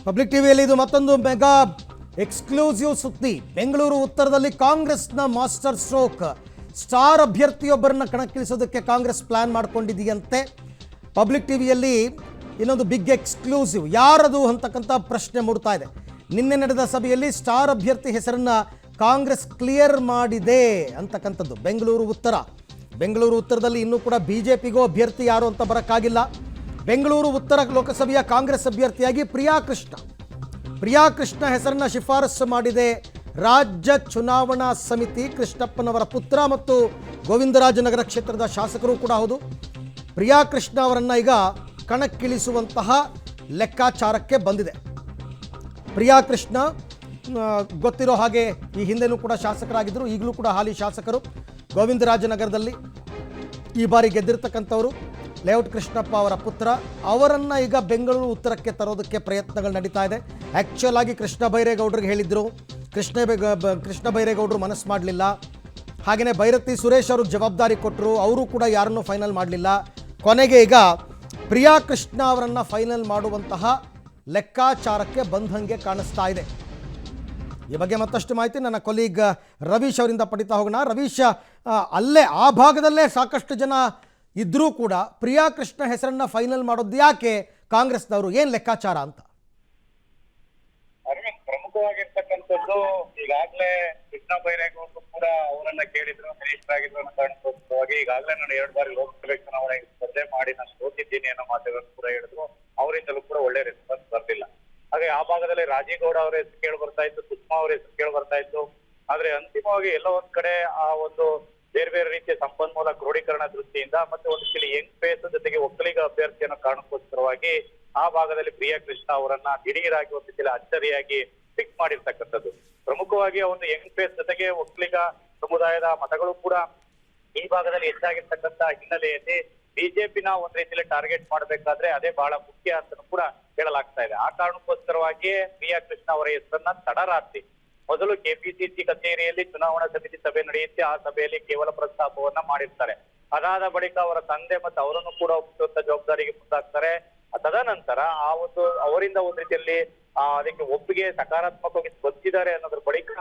Public ಟಿವಿಯಲ್ಲಿ ಇದು ಮತ್ತೊಂದು ಮೆಗಾ ಎಕ್ಸ್ಕ್ಲೂಸಿವ್ ಸುದ್ದಿ. ಬೆಂಗಳೂರು ಉತ್ತರದಲ್ಲಿ ಕಾಂಗ್ರೆಸ್ನ ಮಾಸ್ಟರ್ ಸ್ಟ್ರೋಕ್. ಸ್ಟಾರ್ ಅಭ್ಯರ್ಥಿಯೊಬ್ಬರನ್ನ ಕಣಕ್ಕಿಳಿಸೋದಕ್ಕೆ ಕಾಂಗ್ರೆಸ್ ಪ್ಲಾನ್ ಮಾಡ್ಕೊಂಡಿದೆಯಂತೆ. ಪಬ್ಲಿಕ್ ಟಿವಿಯಲ್ಲಿ ಇನ್ನೊಂದು ಬಿಗ್ ಎಕ್ಸ್ಕ್ಲೂಸಿವ್. ಯಾರದು ಅಂತಕ್ಕಂಥ ಪ್ರಶ್ನೆ ಮೂಡ್ತಾ ಇದೆ. ನಿನ್ನೆ ನಡೆದ ಸಭೆಯಲ್ಲಿ ಸ್ಟಾರ್ ಅಭ್ಯರ್ಥಿ ಹೆಸರನ್ನ ಕಾಂಗ್ರೆಸ್ ಕ್ಲಿಯರ್ ಮಾಡಿದೆ ಅಂತಕ್ಕಂಥದ್ದು. ಬೆಂಗಳೂರು ಉತ್ತರದಲ್ಲಿ ಇನ್ನೂ ಕೂಡ ಬಿಜೆಪಿಗೂ ಅಭ್ಯರ್ಥಿ ಯಾರು ಅಂತ ಬರೋಕ್ಕಾಗಿಲ್ಲ. ಬೆಂಗಳೂರು ಉತ್ತರ ಲೋಕಸಭೆಯ ಕಾಂಗ್ರೆಸ್ ಅಭ್ಯರ್ಥಿಯಾಗಿ ಪ್ರಿಯಾ ಕೃಷ್ಣ ಹೆಸರನ್ನ ಶಿಫಾರಸು ಮಾಡಿದೆ ರಾಜ್ಯ ಚುನಾವಣಾ ಸಮಿತಿ. ಕೃಷ್ಣಪ್ಪನವರ ಪುತ್ರ ಮತ್ತು ಗೋವಿಂದರಾಜನಗರ ಕ್ಷೇತ್ರದ ಶಾಸಕರು ಕೂಡ ಹೌದು. ಪ್ರಿಯಾ ಕೃಷ್ಣ ಅವರನ್ನು ಈಗ ಕಣಕ್ಕಿಳಿಸುವಂತಹ ಲೆಕ್ಕಾಚಾರಕ್ಕೆ ಬಂದಿದೆ. ಪ್ರಿಯಾ ಕೃಷ್ಣ ಗೊತ್ತಿರೋ ಹಾಗೆ ಈ ಹಿಂದೆನೂ ಕೂಡ ಶಾಸಕರಾಗಿದ್ದರು, ಈಗಲೂ ಕೂಡ ಹಾಲಿ ಶಾಸಕರು. ಗೋವಿಂದರಾಜನಗರದಲ್ಲಿ ಈ ಬಾರಿ ಗೆದ್ದಿರ್ತಕ್ಕಂಥವರು ಲೇಔಟ್ ಕೃಷ್ಣಪ್ಪ ಅವರ ಪುತ್ರ. ಅವರನ್ನು ಈಗ ಬೆಂಗಳೂರು ಉತ್ತರಕ್ಕೆ ತರೋದಕ್ಕೆ ಪ್ರಯತ್ನಗಳು ನಡೀತಾ ಇದೆ. ಆ್ಯಕ್ಚುಲ್ ಆಗಿ ಕೃಷ್ಣ ಬೈರೇಗೌಡರಿಗೆ ಹೇಳಿದ್ರು, ಕೃಷ್ಣ ಬೈರೇಗೌಡರು ಮನಸ್ಸು ಮಾಡಲಿಲ್ಲ. ಹಾಗೆಯೇ ಭೈರತಿ ಸುರೇಶ್ ಅವ್ರಿಗೆ ಜವಾಬ್ದಾರಿ ಕೊಟ್ಟರು, ಅವರು ಕೂಡ ಯಾರನ್ನೂ ಫೈನಲ್ ಮಾಡಲಿಲ್ಲ. ಕೊನೆಗೆ ಈಗ ಪ್ರಿಯಾ ಕೃಷ್ಣ ಅವರನ್ನು ಫೈನಲ್ ಮಾಡುವಂತಹ ಲೆಕ್ಕಾಚಾರಕ್ಕೆ ಬಂದಂಗೆ ಕಾಣಿಸ್ತಾ ಇದೆ. ಈ ಬಗ್ಗೆ ಮತ್ತಷ್ಟು ಮಾಹಿತಿ ನನ್ನ ಕೊಲೀಗ್ ರವೀಶ್ ಅವರಿಂದ ಪಡಿತಾ ಹೋಗೋಣ. ರವೀಶ್, ಅಲ್ಲೇ ಆ ಭಾಗದಲ್ಲೇ ಸಾಕಷ್ಟು ಜನ ಇದ್ರೂ ಕೂಡ ಪ್ರಿಯಾ ಕೃಷ್ಣ ಹೆಸರನ್ನ ಫೈನಲ್ ಮಾಡೋದು ಯಾಕೆ ಕಾಂಗ್ರೆಸ್ನವರು, ಏನ್ ಲೆಕ್ಕಾಚಾರ ಅಂತ? ಪ್ರಮುಖವಾಗಿರ್ತಕ್ಕಂಥದ್ದು ಈಗಾಗಲೇ ಕೃಷ್ಣ ಬೈರೇಗೌಡರು ಕೂಡ ಅವರನ್ನ ಕೇಳಿದ್ರು, ಮಿನಿಸ್ಟರ್ ಅನ್ನೋ ಕಾರಣಕ್ಕೋಸ್ಕರವಾಗಿ ಈಗಾಗಲೇ ನಾನು 2 ಬಾರಿ ಲೋಕಸಭೆ ಚುನಾವಣೆ ಸ್ಪರ್ಧೆ ಮಾಡಿ ನಾನು ಸೋತಿದ್ದೀನಿ ಅನ್ನೋ ಮಾತುಗಳನ್ನು ಕೂಡ ಹೇಳಿದ್ರು. ಅವರಿಂದಲೂ ಕೂಡ ಒಳ್ಳೆ ರೆಸ್ಪಾನ್ಸ್ ಬರ್ಲಿಲ್ಲ. ಹಾಗೆ ಆ ಭಾಗದಲ್ಲಿ ರಾಜೀಗೌಡ ಅವರ ಹೆಸರು ಕೇಳಿ ಬರ್ತಾ ಇತ್ತು, ಸುಷ್ಮಾ ಅವರ ಹೆಸರು ಕೇಳಿ ಬರ್ತಾ ಇತ್ತು. ಆದ್ರೆ ಅಂತಿಮವಾಗಿ ಎಲ್ಲ ಒಂದ್ ಕಡೆ ಆ ಒಂದು ಬೇರೆ ಬೇರೆ ರೀತಿಯ ಸಂಪನ್ಮೂಲ ಕ್ರೋಢೀಕರಣ ದೃಷ್ಟಿಯಿಂದ ಮತ್ತೆ ಒಂದು ಕಿಲಿ ಯಂಗ್ ಫೇಸ್ ಜೊತೆಗೆ ಒಕ್ಕಲಿಗ ಅಭ್ಯರ್ಥಿ ಅನ್ನೋ ಕಾರಣಕ್ಕೋಸ್ಕರವಾಗಿ ಆ ಭಾಗದಲ್ಲಿ ಪ್ರಿಯಾ ಕೃಷ್ಣ ಅವರನ್ನ ದಿಢೀರಾಗಿ ಒಂದು ಕಿಲಿ ಅಚ್ಚರಿಯಾಗಿ ಫಿಕ್ಸ್ ಮಾಡಿರ್ತಕ್ಕಂಥದ್ದು. ಪ್ರಮುಖವಾಗಿ ಒಂದು ಯಂಗ್ ಫೇಸ್ ಜೊತೆಗೆ ಒಕ್ಕಲಿಗ ಸಮುದಾಯದ ಮತಗಳು ಕೂಡ ಈ ಭಾಗದಲ್ಲಿ ಹೆಚ್ಚಾಗಿರ್ತಕ್ಕಂಥ ಹಿನ್ನೆಲೆಯಲ್ಲಿ ಬಿಜೆಪಿನ ಒಂದ್ ರೀತಿಯಲ್ಲಿ ಟಾರ್ಗೆಟ್ ಮಾಡ್ಬೇಕಾದ್ರೆ ಅದೇ ಬಹಳ ಮುಖ್ಯ ಅಂತ ಕೂಡ ಹೇಳಲಾಗ್ತಾ ಇದೆ. ಆ ಕಾರಣಕ್ಕೋಸ್ಕರವಾಗಿಯೇ ಪ್ರಿಯಾ ಕೃಷ್ಣ ಅವರ ಹೆಸರನ್ನ ತಡರಾತ್ರಿ ಮೊದಲು ಕೆಪಿಸಿಸಿ ಕಚೇರಿಯಲ್ಲಿ ಚುನಾವಣಾ ಸಮಿತಿ ಸಭೆ ನಡೆಯುತ್ತೆ. ಆ ಸಭೆಯಲ್ಲಿ ಕೇವಲ ಪ್ರಸ್ತಾಪವನ್ನ ಮಾಡಿರ್ತಾರೆ. ಅದಾದ ಬಳಿಕ ಅವರ ತಂದೆ ಮತ್ತು ಅವರನ್ನು ಕೂಡ ಒಪ್ಪಿಸುವಂತ ಜವಾಬ್ದಾರಿಗೆ ಮುಂದಾಗ್ತಾರೆ. ತದನಂತರ ಆ ಒಂದು ಅವರಿಂದ ಒಂದ್ ರೀತಿಯಲ್ಲಿ ಅದಕ್ಕೆ ಒಪ್ಪಿಗೆ ಸಕಾರಾತ್ಮಕವಾಗಿ ಸ್ಪಂದಿಸಿದ್ದಾರೆ ಅನ್ನೋದ್ರ ಬಳಿಕ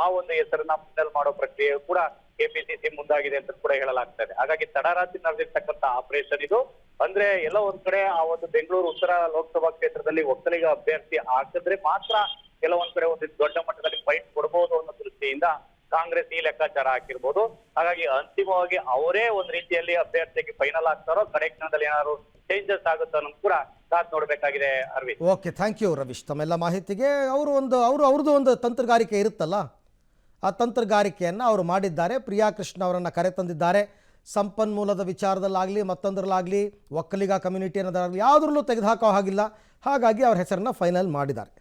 ಆ ಒಂದು ಹೆಸರನ್ನ ಫೈನಲ್ ಮಾಡೋ ಪ್ರಕ್ರಿಯೆ ಕೂಡ ಕೆಪಿಸಿಸಿ ಮುಂದಾಗಿದೆ ಅಂತ ಕೂಡ ಹೇಳಲಾಗ್ತಾ ಇದೆ. ಹಾಗಾಗಿ ತಡರಾತ್ರಿ ನಡೆದಿರ್ತಕ್ಕಂಥ ಆಪರೇಷನ್ ಇದು. ಅಂದ್ರೆ ಎಲ್ಲ ಒಂದ್ ಕಡೆ ಆ ಒಂದು ಬೆಂಗಳೂರು ಉತ್ತರ ಲೋಕಸಭಾ ಕ್ಷೇತ್ರದಲ್ಲಿ ಒಕ್ಕಲಿಗ ಅಭ್ಯರ್ಥಿ ಹಾಕಿದ್ರೆ ಮಾತ್ರ ಕೆಲವೊಂದ್ ಕಡೆ ಒಂದು ದೊಡ್ಡ ಮಟ್ಟದಲ್ಲಿ ಫೈಟ್ ಕೊಡಬಹುದು ಅನ್ನೋ ದೃಷ್ಟಿಯಿಂದ ಕಾಂಗ್ರೆಸ್ ಈ ಲೆಕ್ಕಾಚಾರ ಹಾಕಿರ್ಬೋದು. ಹಾಗಾಗಿ ಅಂತಿಮವಾಗಿ ಅವರೇ ಒಂದ್ ರೀತಿಯಲ್ಲಿ ಅಭ್ಯರ್ಥಿಗೆ ಫೈನಲ್ ಆಗ್ತಾರೋ, ಕಡೆ ಕ್ಷಣದಲ್ಲಿ ಏನಾದ್ರು ಚೇಂಜಸ್ ಆಗುತ್ತೋ ಅನ್ನೋದು ಕೂಡ ಕಾದ್ ನೋಡ್ಬೇಕಾಗಿದೆ. Aravind, okay, thank you Ravish ತಮ್ಮೆಲ್ಲ ಮಾಹಿತಿಗೆ. ಅವ್ರದ್ದು ಒಂದು ತಂತ್ರಗಾರಿಕೆ ಇರುತ್ತಲ್ಲ, ಆ ತಂತ್ರಗಾರಿಕೆಯನ್ನು ಅವರು ಮಾಡಿದ್ದಾರೆ. ಪ್ರಿಯಾ ಕೃಷ್ಣ ಅವರನ್ನು ಕರೆತಂದಿದ್ದಾರೆ. ಸಂಪನ್ಮೂಲದ ವಿಚಾರದಲ್ಲಾಗಲಿ ಮತ್ತೊಂದರಲ್ಲಾಗಲಿ ಒಕ್ಕಲಿಗ ಕಮ್ಯುನಿಟಿ ಅನ್ನೋದಾಗಲಿ ಯಾವುದ್ರಲ್ಲೂ ತೆಗೆದುಹಾಕೋ ಹಾಗಿಲ್ಲ. ಹಾಗಾಗಿ ಅವ್ರ ಹೆಸರನ್ನು ಫೈನಲ್ ಮಾಡಿದ್ದಾರೆ.